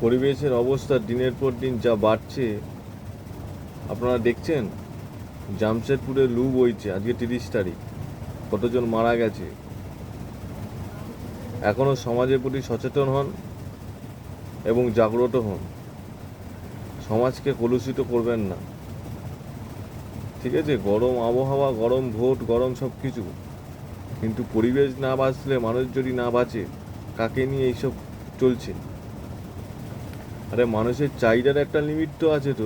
পরিবেশের অবস্থা দিনের পর দিন যা বাড়ছে আপনারা দেখছেন। জামশেদপুরে লু বইছে, আজকে 30 তারিখ, কতজন মারা গেছে। এখনও সমাজের প্রতি সচেতন হন এবং জাগ্রত হন। সমাজকে কলুষিত করবেন না, ঠিক আছে? গরম আবহাওয়া, গরম ভোট, গরম সব কিছু, কিন্তু পরিবেশ না বাঁচলে, মানুষ যদি না বাঁচে, কাকে নিয়ে এইসব চলছে? আরে মানুষের চাহিদার একটা লিমিট তো আছে, তো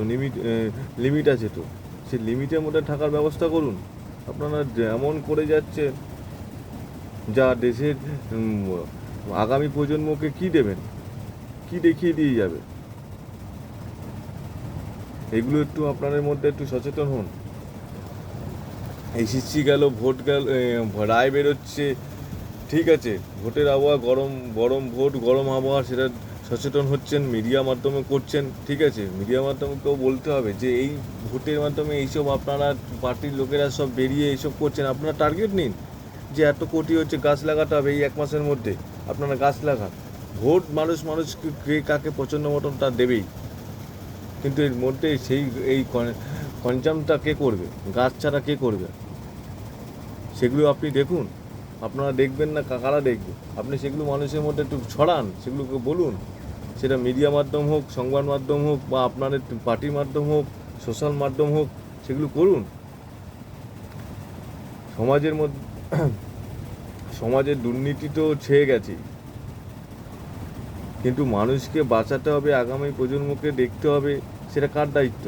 লিমিট আছে, তো সেই লিমিটের মধ্যে থাকার ব্যবস্থা করুন। আপনারা এমন করে যাচ্ছেন যা দেশের আগামী প্রজন্মকে কি দেবেন, কি দেখিয়ে দিয়ে যাবে? এগুলো একটু আপনাদের মধ্যে একটু সচেতন হন। এসএসসি গেল, ভোট গেল, রায় বেরোচ্ছে, ঠিক আছে, ভোটের আবহাওয়া, গরম গরম ভোট, গরম আবহাওয়া, সেটা সচেতন হচ্ছেন, মিডিয়া মাধ্যমে করছেন, ঠিক আছে? মিডিয়া মাধ্যমকেও বলতে হবে যে এই ভোটের মাধ্যমে এইসব আপনারা পার্টির লোকেরা সব বেরিয়ে এইসব করছেন। আপনারা টার্গেট নিন যে এত কোটি হচ্ছে গাছ লাগাতে হবে, এই 1 মাসের মধ্যে আপনারা গাছ লাগান। ভোট মানুষকে কে কাকে পছন্দ মতন তা দেবেই, কিন্তু এর মধ্যে সেই এই কনজামটা কে করবে? গাছ ছাড়া কে করবে? সেগুলো আপনি দেখুন। আপনারা দেখবেন না, কারা দেখবে? আপনি সেগুলো মানুষের মধ্যে একটু ছড়ান, সেগুলোকে বলুন। সেটা মিডিয়া মাধ্যম হোক, সংবাদ মাধ্যম হোক, বা আপনাদের পার্টির মাধ্যম হোক, সোশ্যাল মাধ্যম হোক, সেগুলো করুন। সমাজের মধ্যে সমাজের দুর্নীতি তো ছেয়ে গেছে, কিন্তু মানুষকে বাঁচাতে হবে, আগামী প্রজন্মকে দেখতে হবে। সেটা কার দায়িত্ব?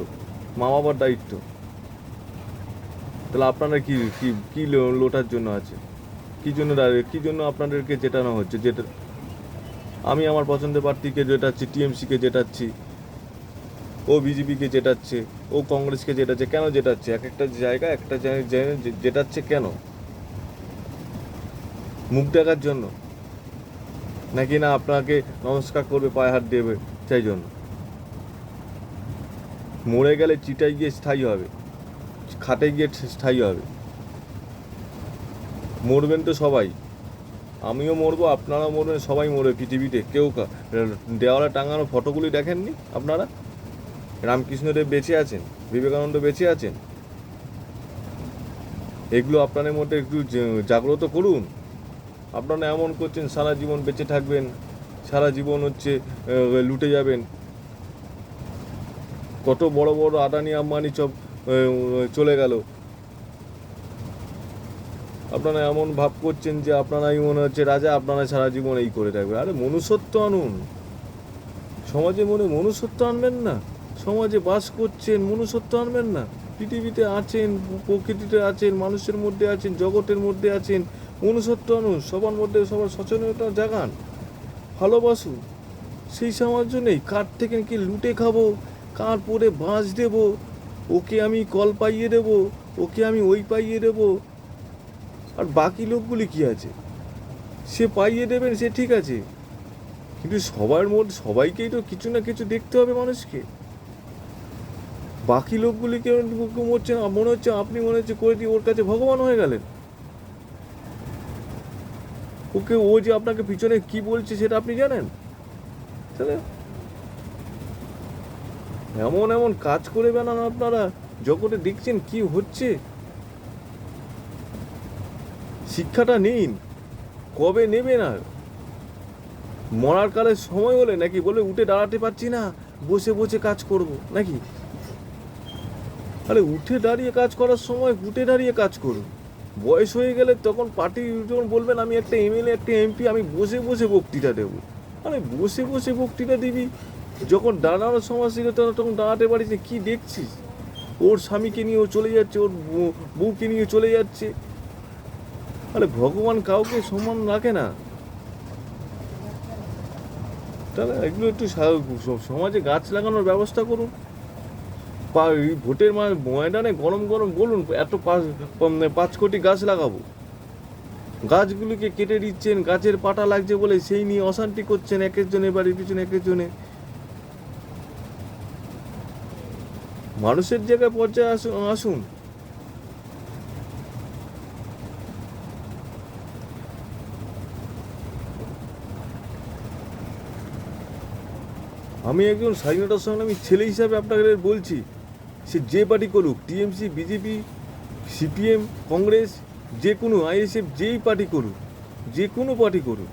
মা বাবার দায়িত্ব। তাহলে আপনারা কি কি কি লোটার জন্য আছে? কী জন্য আপনাদেরকে জেতানো হচ্ছে? যেটা আমি আমার পছন্দের প্রার্থীকে জেতাচ্ছি, টিএমসিকে জেতাচ্ছি, ও বিজেপিকে জেতাচ্ছে, ও কংগ্রেসকে জেতাচ্ছে। কেন জেতাচ্ছে? এক একটা জায়গায় একটা জায়গায় জেতাচ্ছে কেন? মুখ দেখার জন্য? নাকি না আপনাকে নমস্কার করবে, পায়ে হাত দেবে সেই জন্য? মরে গেলে চিতায় গিয়ে স্থায়ী হবে, খাটে গিয়ে স্থায়ী হবে। মরবেন তো সবাই, আমিও মরবো, আপনারাও মরবেন, সবাই মরবে পৃথিবীতে। কেউ দেওয়ালে টাঙানো ফটোগুলি দেখেননি আপনারা? রামকৃষ্ণদেব বেঁচে আছেন, বিবেকানন্দ বেঁচে আছেন। এগুলো আপনাদের মধ্যে একটু জাগ্রত করুন। আপনারা এমন করছেন সারা জীবন বেঁচে থাকবেন, সারা জীবন হচ্ছে লুটে যাবেন। কত বড় বড় আদানি আম্বানি সব চলে গেল। আপনারা এমন ভাব করছেন যে আপনারাই মনে হচ্ছে রাজা, আপনারা সারা জীবন এই করে থাকবে। আরে মনুষ্যত্ব আনুন সমাজে, মনুষ্যত্ব আনবেন না? সমাজে বাস করছেন, মনুষ্যত্ব আনবেন না? পৃথিবীতে আছেন, প্রকৃতিতে আছেন, মানুষের মধ্যে আছেন, জগতের মধ্যে আছেন, মনুষ্যত্ব আনুন। সবার মধ্যে সবার সচেতনতা জাগান, ভালোবাসুন। সেই সাহায্য নেই। কার থেকে কি লুটে খাবো, কার পরে বাঁশ দেবো, ওকে আমি কল পাইয়ে দেবো, ওকে আমি ওই পাইয়ে দেবো, আর বাকি লোকগুলি কি আছে? সে পাইয়ে দেবেন, সে ঠিক আছে, কিন্তু সবার মধ্যে সবাইকেই তো কিছু না কিছু দেখতে হবে মানুষকে। বাকি লোকগুলিকে মরছে, মনে হচ্ছে আপনি মনে হচ্ছে করে দিয়ে ওর কাছে ভগবান হয়ে গেলেন। ওকে, ও যে আপনাকে পিছনে কি বলছে সেটা আপনি জানেন? তাহলে এমন এমন কাজ করে বেড়ান আপনারা, জগতে দেখছেন কি হচ্ছে। শিক্ষাটা নিন, কবে নেবেন? আর মরার কালে সময় হলে নাকি বলে উঠে দাঁড়াতে পারছি না, বসে বসে কাজ করব নাকি? আরে উঠে দাঁড়িয়ে কাজ করার সময় উঠে দাঁড়িয়ে কাজ করুন। বয়স হয়ে গেলে তখন পার্টি যখন বলবেন আমি একটা এমএলএ, একটা এমপি, আমি বসে বসে বক্তৃতা দেবো। আরে বসে বসে বক্তৃতা দিবি, যখন দাঁড়ানোর সময় ছিল তখন দাঁড়াতে পারিস না। কী দেখছিস? ওর স্বামীকে নিয়ে ও চলে যাচ্ছে, ওর বউকে নিয়ে চলে যাচ্ছে। আরে ভগবান কাউকে সমান রাখে না। তাহলে এগুলো একটু সমাজে গাছ লাগানোর ব্যবস্থা করুন। ভোটের ময়দানে গরম গরম বলুন এত 5 কোটি গাছ লাগাবো। গাছগুলিকে কেটে দিচ্ছেন, গাছের পাতা লাগছে বলে সেই নিয়ে অশান্তি করছেন এক একজনের বাড়ির পিছনে এক একজনে। মানুষের জায়গায় পর্যায়ে আসুন। আমি একজন স্বাধীনতা সংগ্রামী ছেলে হিসাবে আপনাকে বলছি, সে যে পার্টি করুক, টিএমসি, বিজেপি, সিপিএম, কংগ্রেস, যে কোনো আইএসএফ, যেই পার্টি করুক, যে কোনো পার্টি করুক,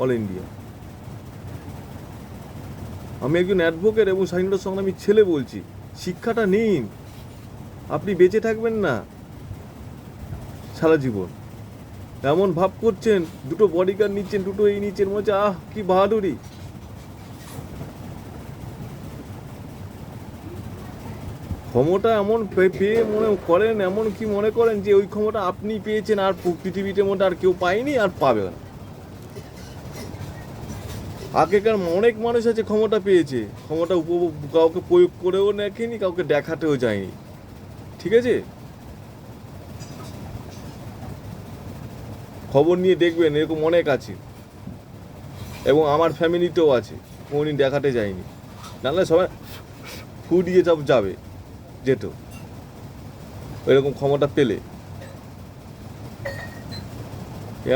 অল ইন্ডিয়া, আমি একজন অ্যাডভোকেট এবং স্বাধীনতা সংগ্রামী ছেলে বলছি, শিক্ষাটা নিন, আপনি বেঁচে থাকবেন না সারা জীবন। এমন ভাব করছেন, দুটো বডিগার্ড নিচ্ছেন, দুটো এই নিচ্ছেন, মনে হচ্ছে আহ কি বাহাদুরি। ক্ষমতা এমন পেয়ে মনে করেন, এমন কি মনে করেন যে ওই ক্ষমতা আপনি পেয়েছেন, আর পৃথিবীতে মধ্যে আর কেউ পায়নি আর পাবে না। আগেকার অনেক মানুষ আছে ক্ষমতা পেয়েছে, ক্ষমতা কাউকে প্রয়োগ করেও দেখেনি, কাউকে দেখাতেও যায়নি, ঠিক আছে? খবর নিয়ে দেখবেন, এরকম অনেক আছে এবং আমার ফ্যামিলিতেও আছে, কোনোদিন দেখাতে যায়নি, নাহলে সবাই ফু দিয়ে সব যাবে, যেত এরকম ক্ষমতা পেলে।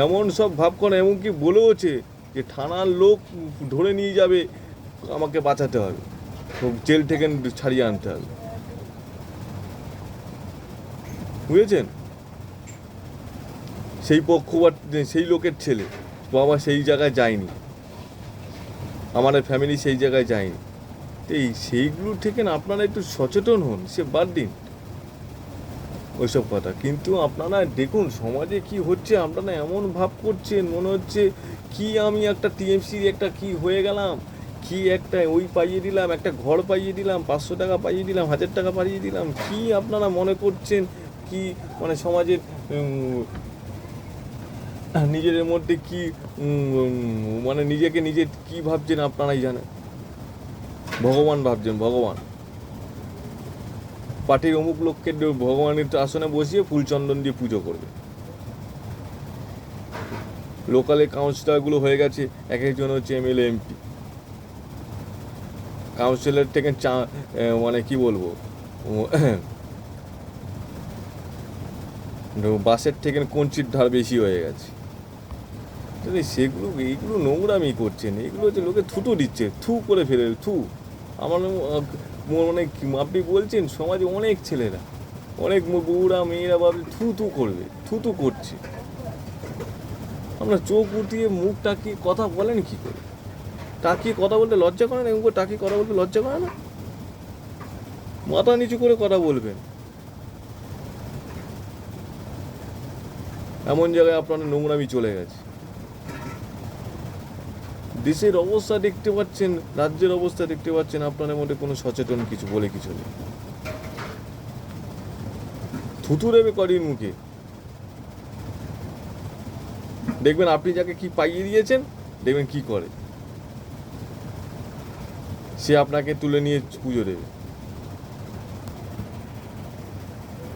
এমন সব ভাব করে, এমনকি বলেওছে যে থানার লোক ধরে নিয়ে যাবে, আমাকে বাঁচাতে হবে, জেল থেকে ছাড়িয়ে আনতে হবে, বুঝেছেন? সেই পক্ষপাত, সেই লোকের ছেলে, বাবা সেই জায়গায় যায়নি, আমাদের ফ্যামিলি সেই জায়গায় যায়নি। এই সেইগুলো থেকে না আপনারা একটু সচেতন হন, সে বাদ দিন ওইসব কথা। কিন্তু আপনারা দেখুন সমাজে কি হচ্ছে, আপনারা এমন ভাব করছেন মনে হচ্ছে কি আমি একটা টিএমসির একটা কি হয়ে গেলাম, কি একটা ওই পাইয়ে দিলাম, একটা ঘর পাইয়ে দিলাম, 500 টাকা পাইয়ে দিলাম, 1000 টাকা পাইয়ে দিলাম, কি আপনারা মনে করছেন কি, মানে সমাজের নিজেদের মধ্যে কি মানে নিজেকে নিজে কি ভাবছেন আপনারাই জানেন। ভগবান ভাবছেন, ভগবান পার্টির অমুক লোককে ভগবানের আসনে বসিয়ে ফুলচন্দন দিয়ে পুজো করবে। লোকালে কাউন্সিলরগুলো হয়ে গেছে এক একজন হচ্ছে এমএলএ, এমপি, কাউন্সিলর থেকে মানে কি বলবো, বাসের থেকে কঞ্চির ধার বেশি হয়ে গেছে। সেগুলো এইগুলো নোংরামি করছেন, এগুলো হচ্ছে লোকে থুতু দিচ্ছে, থু করে ফেলে থু। আমার মানে আপনি বলছেন সমাজে অনেক ছেলেরা, অনেক বউরা মেয়েরা ভাবে থু থু করবে, থু থু করছে। আপনার চোখ উঠিয়ে মুখ টাকিয়ে কথা বলেন কি করে? টাকিয়ে কথা বলতে লজ্জা করে না? এমন করে টাকিয়ে কথা বলতে লজ্জা করে না? মাথা নিচু করে কথা বলবেন। এমন জায়গায় আপনার নোংরামি চলে গেছে। দেশের অবস্থা দেখতে পাচ্ছেন, রাজ্যের অবস্থা দেখতে পাচ্ছেন, আপনাদের মধ্যে কোনো সচেতন কিছু বলে কিছু নেই। থুতু দেবে করির মুখে, দেখবেন আপনি যাকে কি পাইয়ে দিয়েছেন, দেখবেন কি করে, সে আপনাকে তুলে নিয়ে পুজো দেবে।